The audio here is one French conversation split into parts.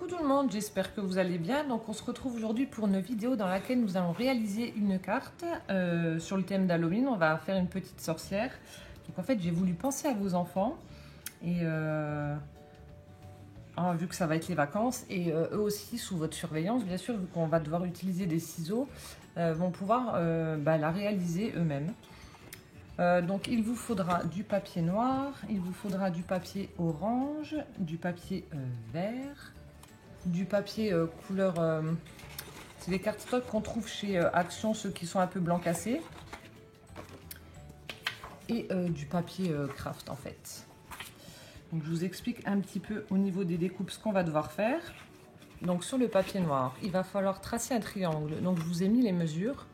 tout le monde, j'espère que vous allez bien. Donc on se retrouve aujourd'hui pour une vidéo dans laquelle nous allons réaliser une carte sur le thème d'Halloween. On va faire une petite sorcière. Donc en fait j'ai voulu penser à vos enfants et vu que ça va être les vacances et eux aussi sous votre surveillance bien sûr, vu qu'on va devoir utiliser des ciseaux, vont pouvoir la réaliser eux-mêmes. Donc il vous faudra du papier noir, il vous faudra du papier orange, du papier vert, du papier couleur, c'est les cartes stock qu'on trouve chez Action, ceux qui sont un peu blanc cassé, et du papier craft en fait. Donc je vous explique un petit peu au niveau des découpes ce qu'on va devoir faire. Donc sur le papier noir, il va falloir tracer un triangle. Donc je vous ai mis les mesures.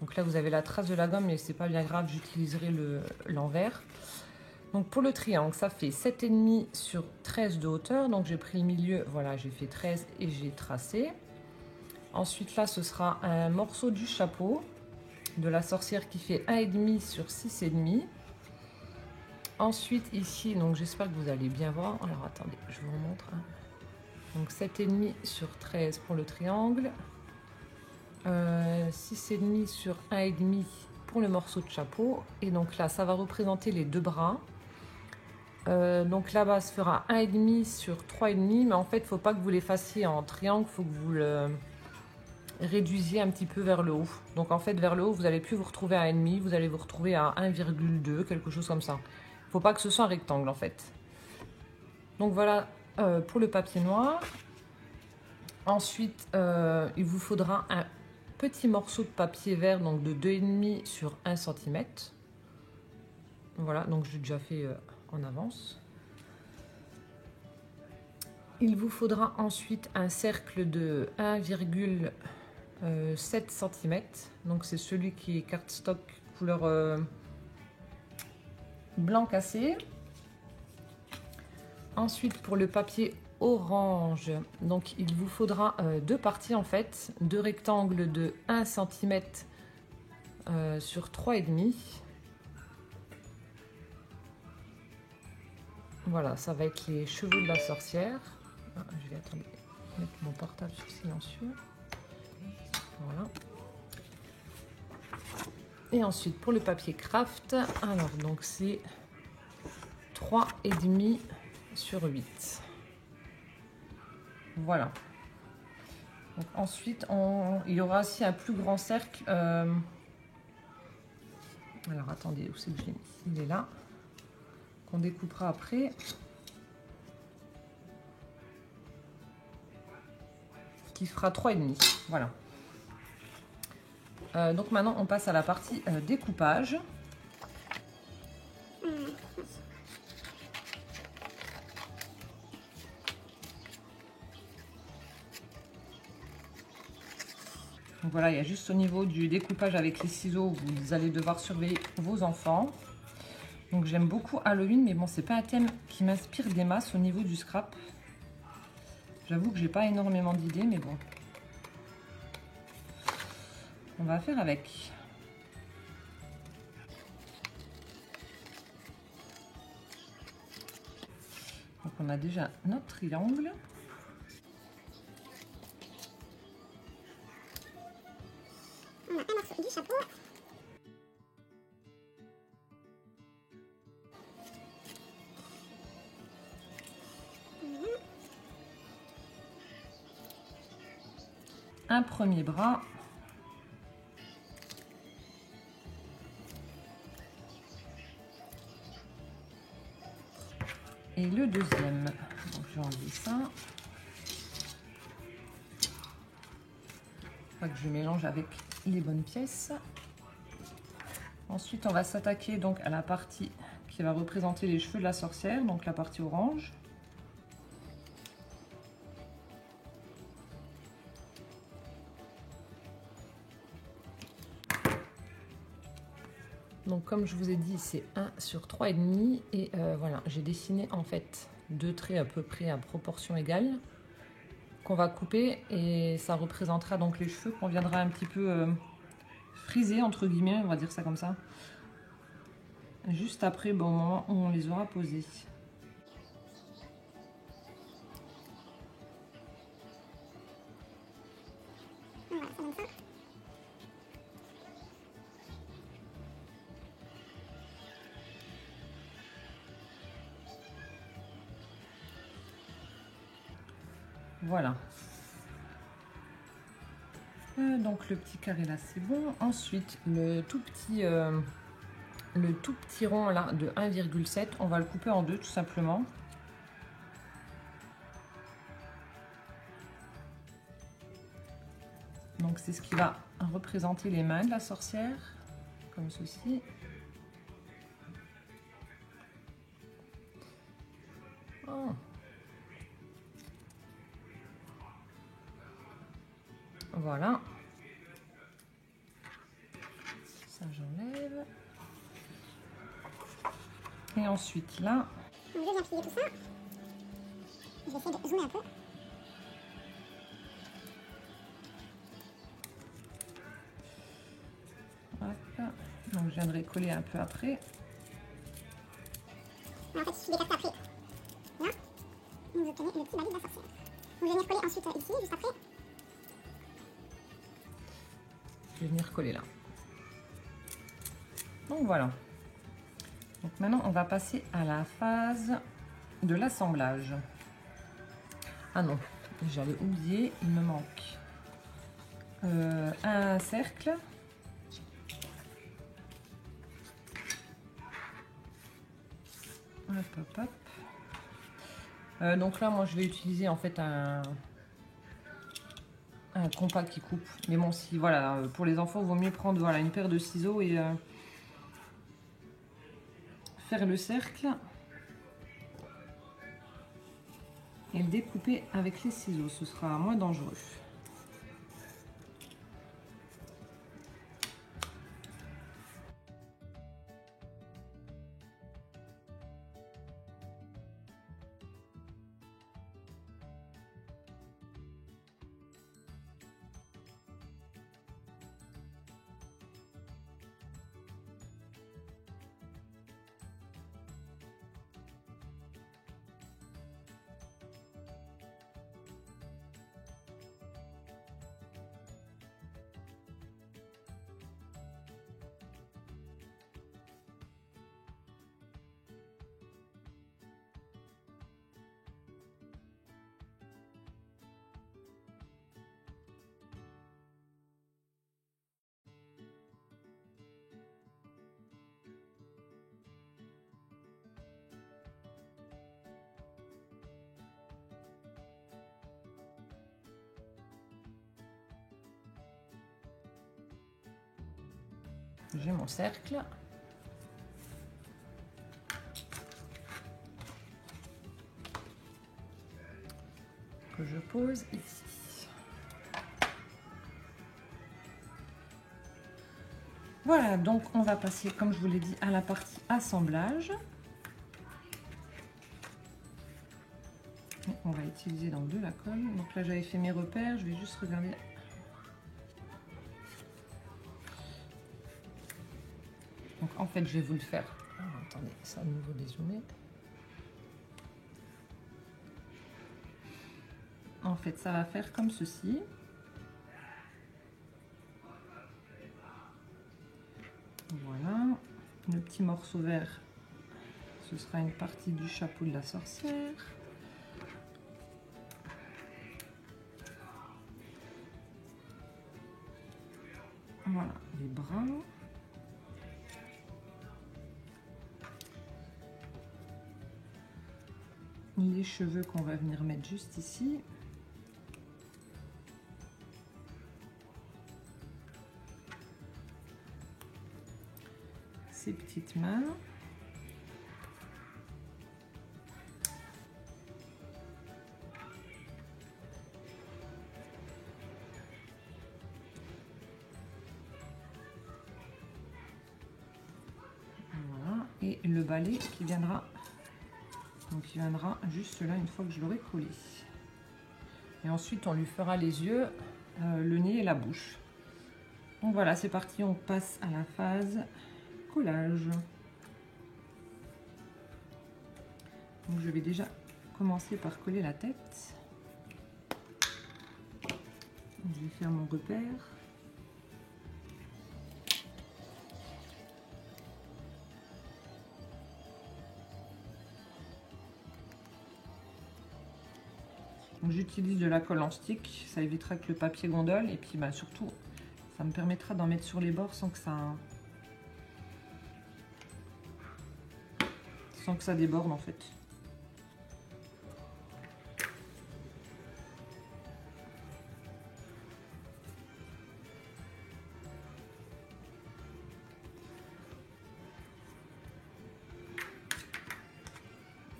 Donc là vous avez la trace de la gomme, mais c'est pas bien grave, j'utiliserai l'envers. Donc pour le triangle, ça fait 7,5 sur 13 de hauteur. Donc j'ai pris le milieu, voilà, j'ai fait 13 et j'ai tracé. Ensuite là, ce sera un morceau du chapeau de la sorcière qui fait 1,5 sur 6,5. Ensuite ici, donc j'espère que vous allez bien voir. Alors attendez, je vous remontre. Donc 7,5 sur 13 pour le triangle. 6,5 sur 1,5 pour le morceau de chapeau. Et donc là, ça va représenter les deux bras. Donc là-bas, ça fera 1,5 sur 3,5. Mais en fait, il ne faut pas que vous les fassiez en triangle. Il faut que vous le réduisiez un petit peu vers le haut. Donc en fait, vers le haut, vous n'allez plus vous retrouver à 1,5. Vous allez vous retrouver à 1,2, quelque chose comme ça. Il ne faut pas que ce soit un rectangle, en fait. Donc voilà pour le papier noir. Ensuite, il vous faudra un petit morceau de papier vert, donc de 2,5 sur 1 cm. Voilà, donc j'ai déjà fait en avance. Il vous faudra ensuite un cercle de 1,7 cm. Donc c'est celui qui est cardstock couleur blanc cassé. Ensuite pour le papier orange, donc il vous faudra deux parties en fait, deux rectangles de 1 cm sur 3,5. Voilà, ça va être les cheveux de la sorcière. Je vais attendre, mettre mon portable sur silencieux. Voilà. Et ensuite pour le papier craft, alors donc c'est 3,5 sur 8. Voilà. Donc ensuite, il y aura aussi un plus grand cercle. Alors attendez, où c'est que je l'ai mis? Il est là. Qu'on découpera après. Qui fera 3,5. Voilà. Donc maintenant, on passe à la partie découpage. Donc voilà, il y a juste au niveau du découpage avec les ciseaux, vous allez devoir surveiller vos enfants. Donc j'aime beaucoup Halloween, mais bon, c'est pas un thème qui m'inspire des masses au niveau du scrap. J'avoue que j'ai pas énormément d'idées, mais bon. On va faire avec. Donc on a déjà notre triangle. On a un morceau du chapeau. Un premier bras. Et le deuxième. Donc je vais enlever ça. Faut que je mélange avec les bonnes pièces. Ensuite, on va s'attaquer donc à la partie qui va représenter les cheveux de la sorcière, donc la partie orange. Donc comme je vous ai dit, c'est 1 sur 3,5 et voilà, j'ai dessiné en fait deux traits à peu près à proportion égale qu'on va couper et ça représentera donc les cheveux qu'on viendra un petit peu friser entre guillemets, on va dire ça comme ça, juste après, bon, au moment où on les aura posés. Voilà. Donc le petit carré là c'est bon. Ensuite le tout petit rond là de 1,7, on va le couper en deux tout simplement. Donc c'est ce qui va représenter les mains de la sorcière, comme ceci. Oh. Voilà. Ça j'enlève. Et ensuite là. Donc, je viens plier tout ça. Je vais essayer de zoomer un peu. Hop. Donc je viendrai coller un peu après. Alors, en fait, je l'écarte après. Là. Donc, vous obtenez le petit balai de la sorcière. Donc, je vais venir coller ensuite ici, juste après. Je vais venir coller là. Donc voilà. Donc maintenant on va passer à la phase de l'assemblage. Ah non, j'avais oublié, il me manque un cercle. Hop, hop, hop. Donc là, moi, je vais utiliser en fait un compas qui coupe. Mais bon, si voilà, pour les enfants, il vaut mieux prendre voilà une paire de ciseaux et faire le cercle et le découper avec les ciseaux. Ce sera moins dangereux. J'ai mon cercle. Que je pose ici. Voilà, donc on va passer, comme je vous l'ai dit, à la partie assemblage. Et on va utiliser donc de la colle. Donc là, j'avais fait mes repères, je vais juste regarder. Donc en fait, je vais vous le faire. Ah, attendez, ça à nouveau dézoomer. En fait, ça va faire comme ceci. Voilà. Le petit morceau vert, ce sera une partie du chapeau de la sorcière. Voilà, les bras. Les cheveux qu'on va venir mettre juste ici. Ces petites mains. Voilà. Et le balai qui viendra. Donc il viendra juste là une fois que je l'aurai collé. Et ensuite on lui fera les yeux, le nez et la bouche. Donc voilà, c'est parti, on passe à la phase collage. Donc je vais déjà commencer par coller la tête. Je vais faire mon repère. J'utilise de la colle en stick, ça évitera que le papier gondole et puis bah, surtout ça me permettra d'en mettre sur les bords sans que ça déborde en fait.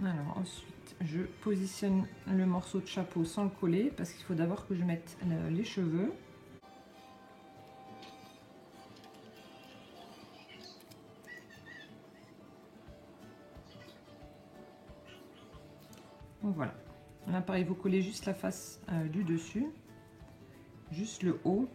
Alors ensuite, je positionne le morceau de chapeau sans le coller parce qu'il faut d'abord que je mette les cheveux. Donc voilà. Là pareil, vous collez juste la face du dessus, juste le haut.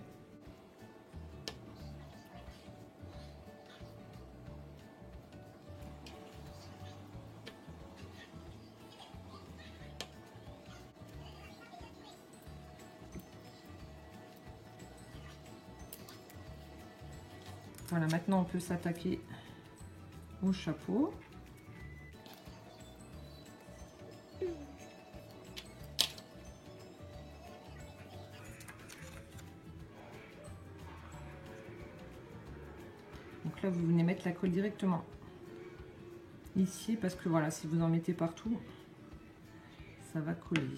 Voilà, maintenant on peut s'attaquer au chapeau. Donc là, vous venez mettre la colle directement ici parce que voilà, si vous en mettez partout, ça va coller.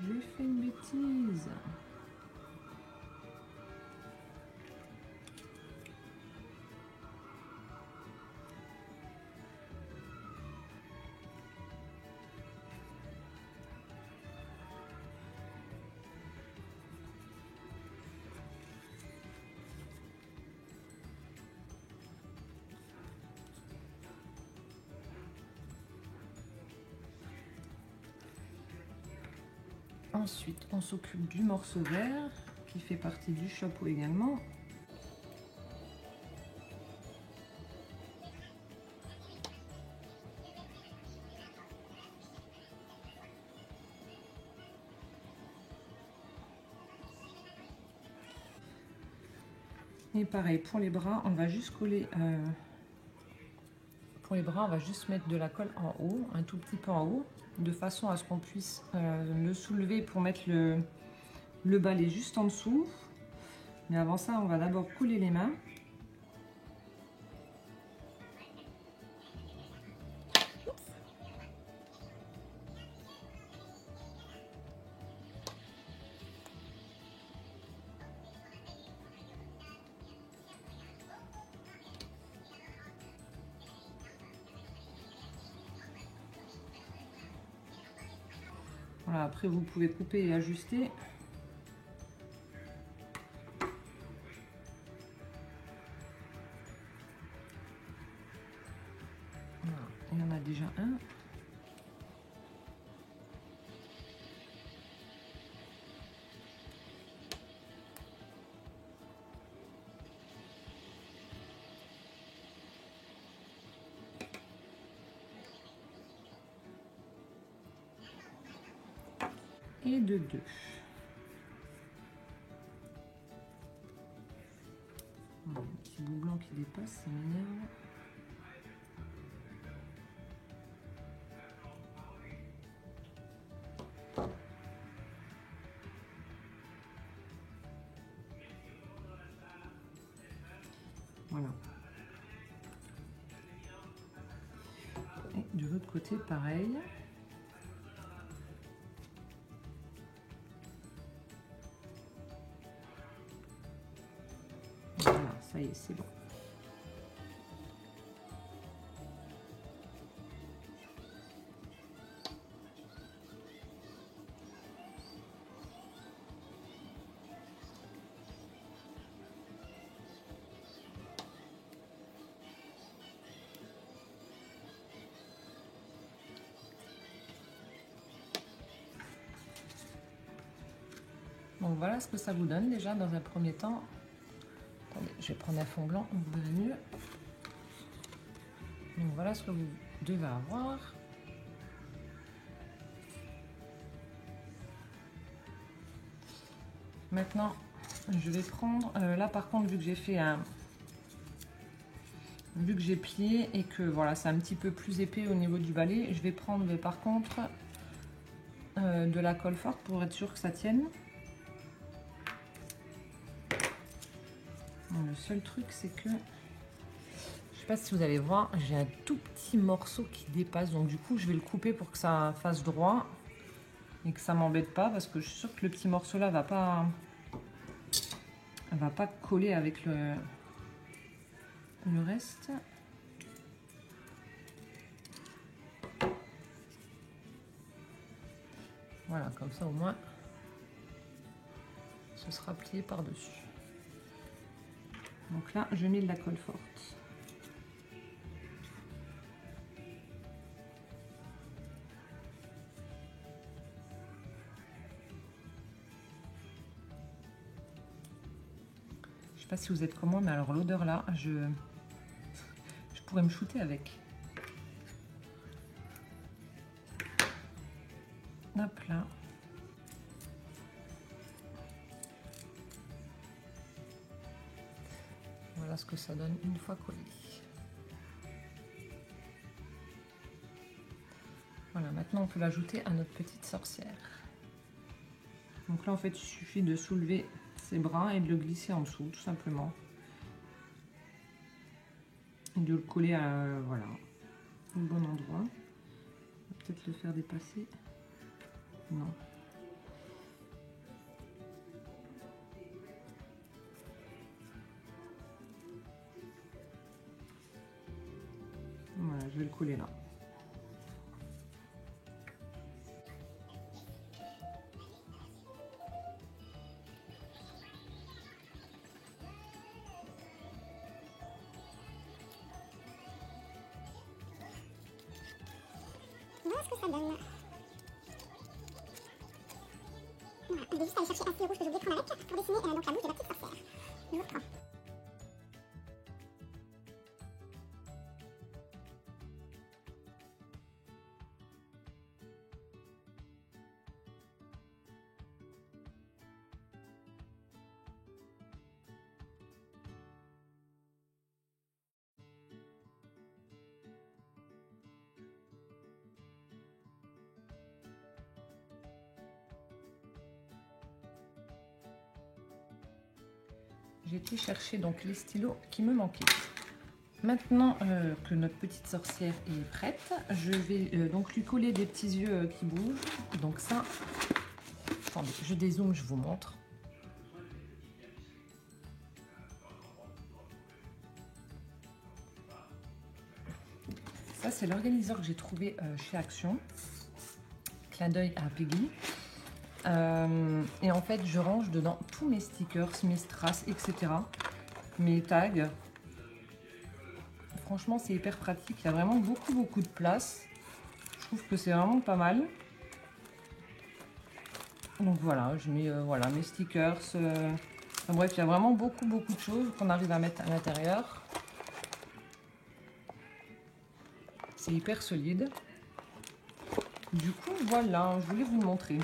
J'ai fait une bêtise. Ensuite, on s'occupe du morceau vert qui fait partie du chapeau également. Et pareil, pour les bras, on va juste coller... pour les bras, on va juste mettre de la colle en haut, un tout petit peu en haut, de façon à ce qu'on puisse le soulever pour mettre le balai juste en dessous. Mais avant ça, on va d'abord coller les mains. Voilà, après vous pouvez couper et ajuster. Voilà, il y en a déjà un. Et de deux. Un petit bout blanc qui dépasse, ça m'énerve. Voilà. Et de l'autre côté, pareil. Voilà, ça y est, c'est bon. Donc voilà ce que ça vous donne déjà dans un premier temps. Attendez, je vais prendre un fond blanc, vous verrez mieux. Donc voilà ce que vous devez avoir. Maintenant, je vais prendre, là par contre, vu que j'ai fait un... Vu que j'ai plié et que voilà, c'est un petit peu plus épais au niveau du balai, je vais prendre par contre de la colle forte pour être sûr que ça tienne. Bon, le seul truc, c'est que... Je sais pas si vous allez voir, j'ai un tout petit morceau qui dépasse, donc du coup je vais le couper pour que ça fasse droit et que ça m'embête pas, parce que je suis sûre que le petit morceau là va pas coller avec le reste. Voilà, comme ça au moins ce sera plié par dessus. Donc là je mets de la colle forte. Je sais pas si vous êtes comme moi, mais alors l'odeur là, je pourrais me shooter avec. Hop là. Voilà ce que ça donne une fois collé. Voilà, maintenant on peut l'ajouter à notre petite sorcière. Donc là en fait il suffit de soulever ses bras et de le glisser en dessous tout simplement. Et de le coller à voilà, au bon endroit. Peut-être le faire dépasser. Non. Voilà, je vais le coller là. Voilà ce que ça donne. Voilà, je vais juste aller chercher un fil rouge que j'ai oublié de prendre avec pour dessiner donc la bouche de la petite sorcière. Je vous reprends. J'ai été chercher donc les stylos qui me manquaient. Maintenant que notre petite sorcière est prête, je vais donc lui coller des petits yeux qui bougent. Donc ça, attendez, je dézoome, je vous montre. Ça, c'est l'organiseur que j'ai trouvé chez Action. Clin d'œil à Peggy. Et en fait, je range dedans tous mes stickers, mes strass, etc. Mes tags. Franchement, c'est hyper pratique. Il y a vraiment beaucoup de place. Je trouve que c'est vraiment pas mal. Donc voilà, je mets voilà, mes stickers. Enfin, bref, il y a vraiment beaucoup de choses qu'on arrive à mettre à l'intérieur. C'est hyper solide. Du coup, voilà, je voulais vous le montrer.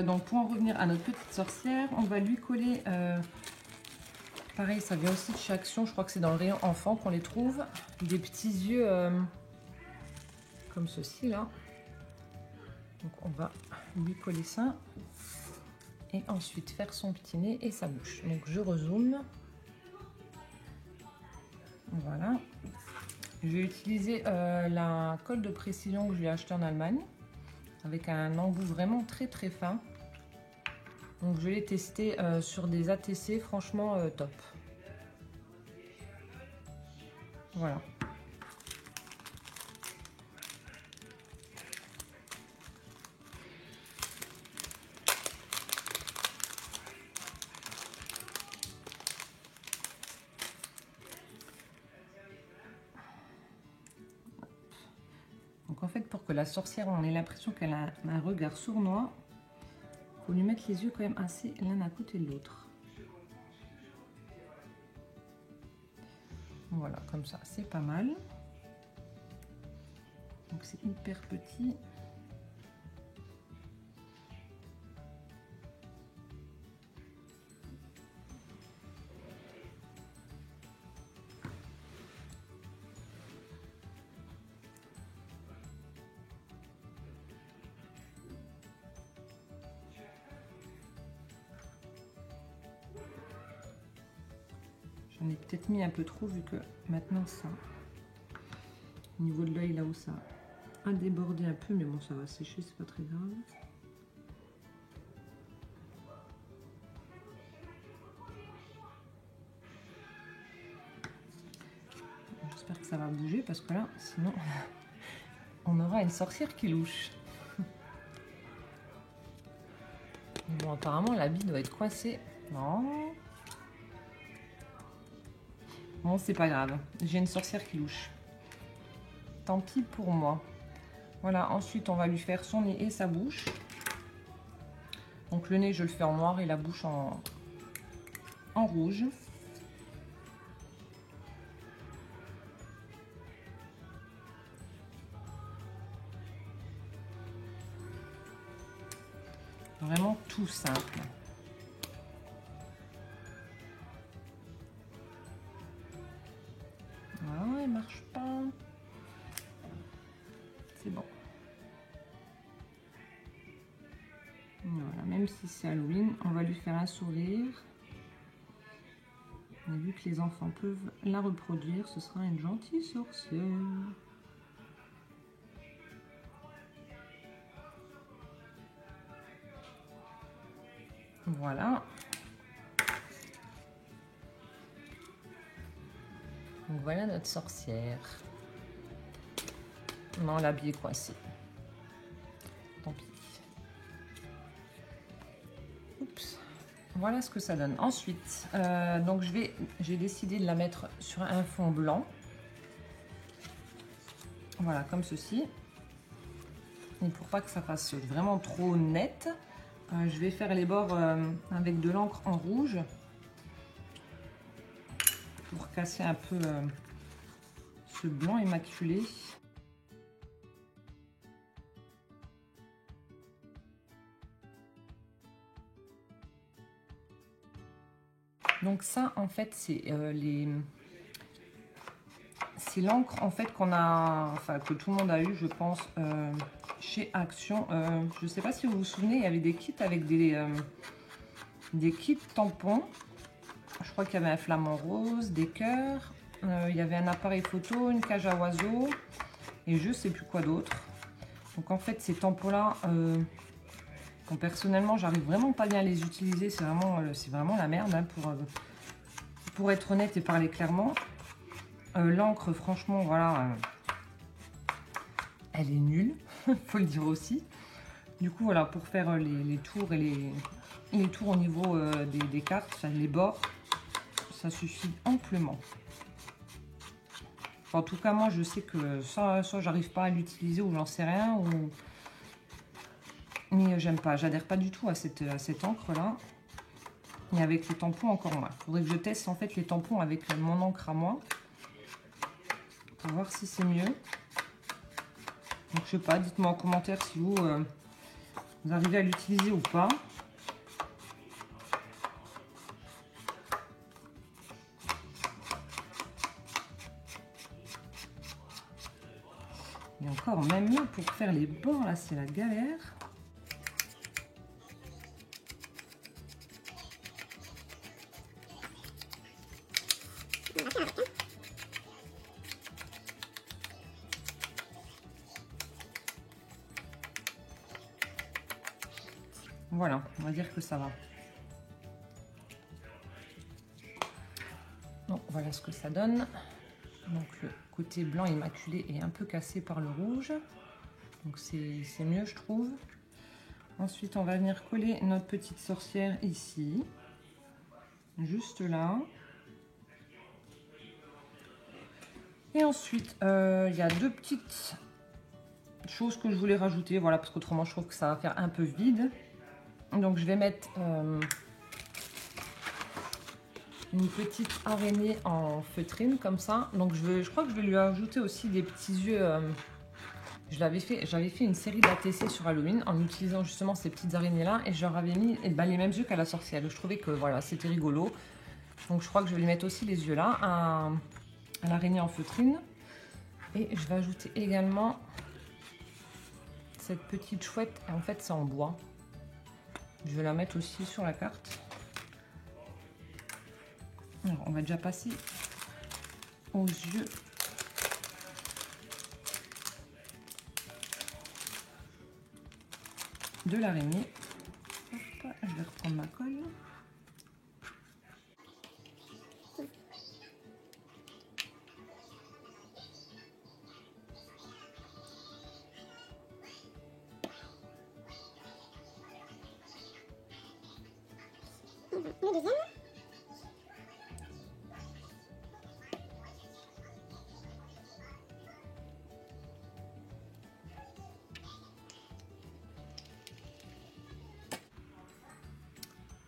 Donc pour en revenir à notre petite sorcière, on va lui coller... pareil, ça vient aussi de chez Action, je crois que c'est dans le rayon enfant qu'on les trouve. Des petits yeux comme ceci là. Donc on va lui coller ça. Et ensuite faire son petit nez et sa bouche. Donc je rezoome. Voilà. Je vais utiliser la colle de précision que j'ai achetée en Allemagne. Avec un embout vraiment très fin. Donc je l'ai testé sur des ATC, franchement top. Voilà. Donc en fait, pour que la sorcière, on ait l'impression qu'elle a un regard sournois, il faut lui mettre les yeux quand même assez l'un à côté de l'autre. Voilà, comme ça, c'est pas mal. Donc c'est hyper petit. J'en ai peut-être mis un peu trop vu que maintenant ça, au niveau de l'œil là où ça a débordé un peu, mais bon ça va sécher, c'est pas très grave. J'espère que ça va bouger parce que là, sinon, on aura une sorcière qui louche. Bon, apparemment, la bille doit être coincée. Non. Bon, c'est pas grave. J'ai une sorcière qui louche. Tant pis pour moi. Voilà, ensuite, on va lui faire son nez et sa bouche. Donc, le nez, je le fais en noir et la bouche en rouge. Vraiment tout simple. Voilà, il marche pas. C'est bon. Voilà, même si c'est Halloween, on va lui faire un sourire. Et vu que les enfants peuvent la reproduire, ce sera une gentille sorcière. Voilà. Donc voilà notre sorcière. Non, l'habit est coincé. Tant pis. Oups. Voilà ce que ça donne. Ensuite, donc j'ai décidé de la mettre sur un fond blanc. Voilà, comme ceci. Et pour pas que ça fasse vraiment trop net, je vais faire les bords avec de l'encre en rouge pour casser un peu ce blanc immaculé. Donc ça, en fait, c'est l'encre en fait qu'on a, enfin que tout le monde a eu, je pense, chez Action. Je ne sais pas si vous vous souvenez, il y avait des kits avec des kits tampons. Je crois qu'il y avait un flamant rose, des cœurs, il y avait un appareil photo, une cage à oiseaux et je sais plus quoi d'autre. Donc en fait ces tampons là, bon, personnellement j'arrive vraiment pas bien à les utiliser, c'est vraiment la merde hein, pour être honnête et parler clairement. L'encre franchement voilà, elle est nulle, faut le dire aussi. Du coup voilà, pour faire les tours et les tours au niveau des cartes, enfin, les bords, ça suffit amplement. Enfin, en tout cas moi je sais que soit j'arrive pas à l'utiliser ou j'en sais rien, ou mais j'aime pas, j'adhère pas du tout à cette encre là. Et avec les tampons encore moins. Il faudrait que je teste en fait les tampons avec mon encre à moi pour voir si c'est mieux. Donc je sais pas, dites-moi en commentaire si vous arrivez à l'utiliser ou pas. Et encore, même là, pour faire les bords, là, c'est la galère. Voilà, on va dire que ça va. Donc voilà ce que ça donne. Donc le côté blanc immaculé est un peu cassé par le rouge. Donc c'est mieux je trouve. Ensuite on va venir coller notre petite sorcière ici. Juste là. Et ensuite il y a deux petites choses que je voulais rajouter. Voilà, parce qu'autrement je trouve que ça va faire un peu vide. Donc je vais mettre une petite araignée en feutrine comme ça. Donc je crois que je vais lui ajouter aussi des petits yeux. J'avais fait une série d'ATC sur Halloween en utilisant justement ces petites araignées là et je leur avais mis les mêmes yeux qu'à la sorcière. Je trouvais que voilà, c'était rigolo. Donc je crois que je vais lui mettre aussi les yeux là à l'araignée en feutrine. Et je vais ajouter également cette petite chouette. En fait c'est en bois. Je vais la mettre aussi sur la carte. Alors, on va déjà passer aux yeux. De l'araignée. Je vais reprendre ma colle. Le deuxième.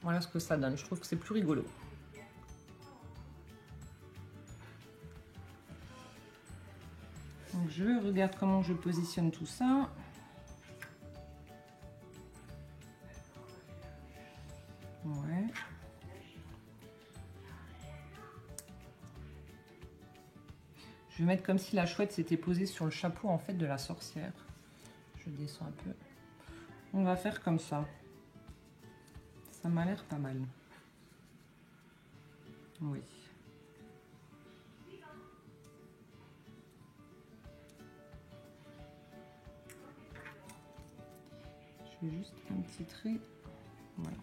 Voilà ce que ça donne. Je trouve que c'est plus rigolo. Donc je regarde comment je positionne tout ça. Ouais. Je vais mettre comme si la chouette s'était posée sur le chapeau en fait de la sorcière. Je descends un peu. On va faire comme ça. Ça m'a l'air pas mal. Oui. Je fais juste un petit trait. Voilà.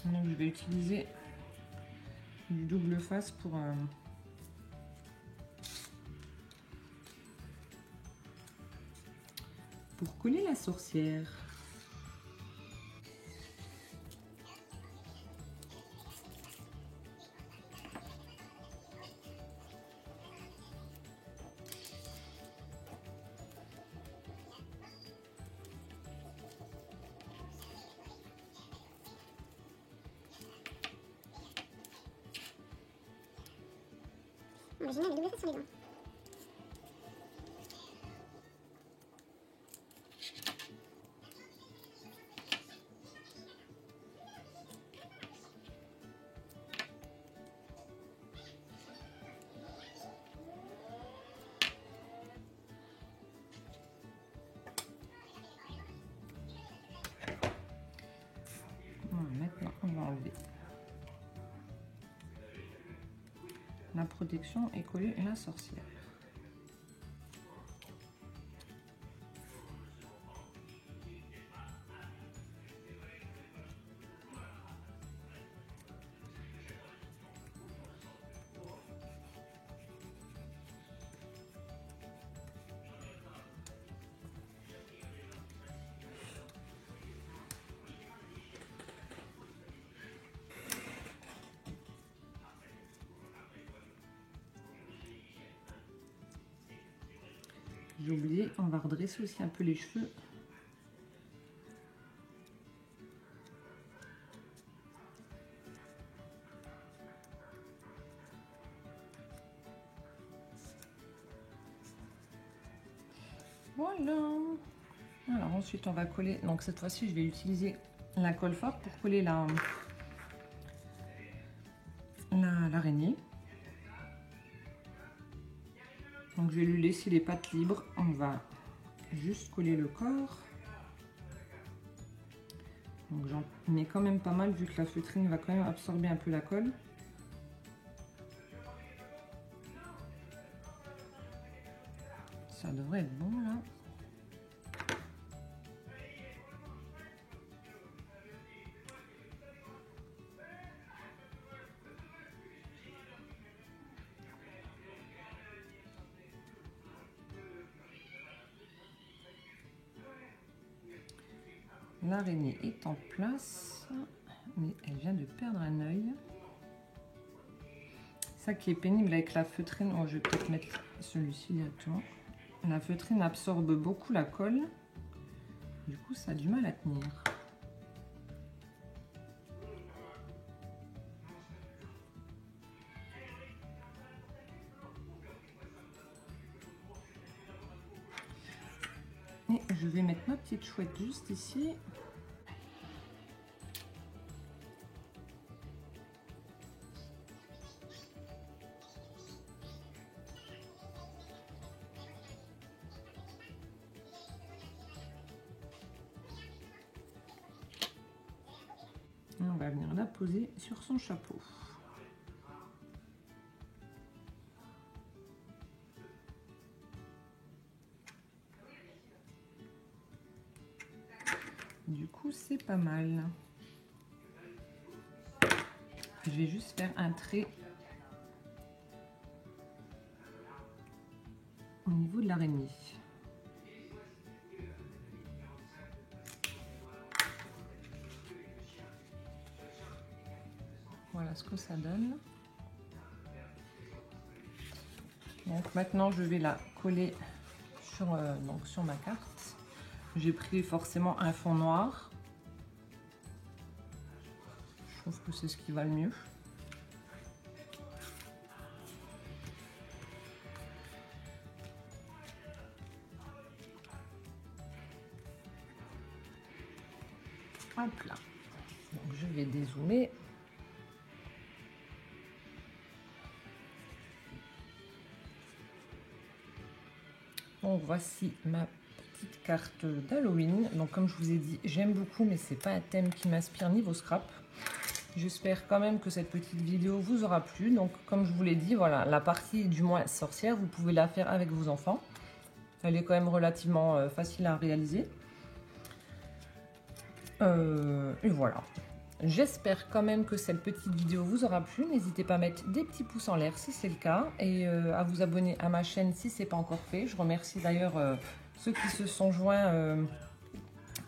Donc je vais utiliser du double face pour coller la sorcière. On va gêner avec double face sur les doigts. Maintenant, on va enlever la protection et coller la sorcière. J'ai oublié, on va redresser aussi un peu les cheveux. Voilà. Alors ensuite on va coller, donc cette fois-ci je vais utiliser la colle forte pour coller l'araignée. Donc je vais lui laisser les pattes libres, on va juste coller le corps. Donc j'en mets quand même pas mal vu que la feutrine va quand même absorber un peu la colle. Ça devrait être bon là. L'araignée est en place, mais elle vient de perdre un œil. Ça qui est pénible avec la feutrine, oh, je vais peut-être mettre celui-ci directement. La feutrine absorbe beaucoup la colle, du coup ça a du mal à tenir. Et je vais mettre ma petite chouette juste ici. va venir la poser sur son chapeau. Du coup, c'est pas mal. Je vais juste faire un trait au niveau de l'araignée. Voilà ce que ça donne. Donc maintenant, je vais la coller sur ma carte. J'ai pris forcément un fond noir. Je trouve que c'est ce qui va le mieux. Hop là. Donc je vais dézoomer. Donc voici ma petite carte d'Halloween. Donc comme je vous ai dit, j'aime beaucoup, mais c'est pas un thème qui m'inspire niveau scrap. J'espère quand même que cette petite vidéo vous aura plu. Donc comme je vous l'ai dit, voilà, la partie du mois sorcière, vous pouvez la faire avec vos enfants. Elle est quand même relativement facile à réaliser. Et voilà. J'espère quand même que cette petite vidéo vous aura plu. N'hésitez pas à mettre des petits pouces en l'air si c'est le cas et à vous abonner à ma chaîne si ce n'est pas encore fait. Je remercie d'ailleurs ceux qui se sont joints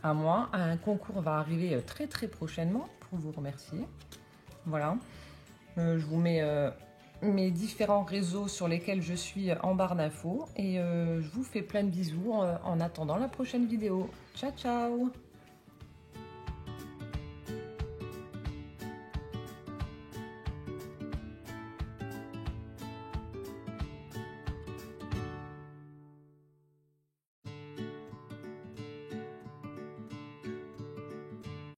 à moi. Un concours va arriver très prochainement pour vous remercier. Voilà. Je vous mets mes différents réseaux sur lesquels je suis en barre d'infos et je vous fais plein de bisous en attendant la prochaine vidéo. Ciao ciao!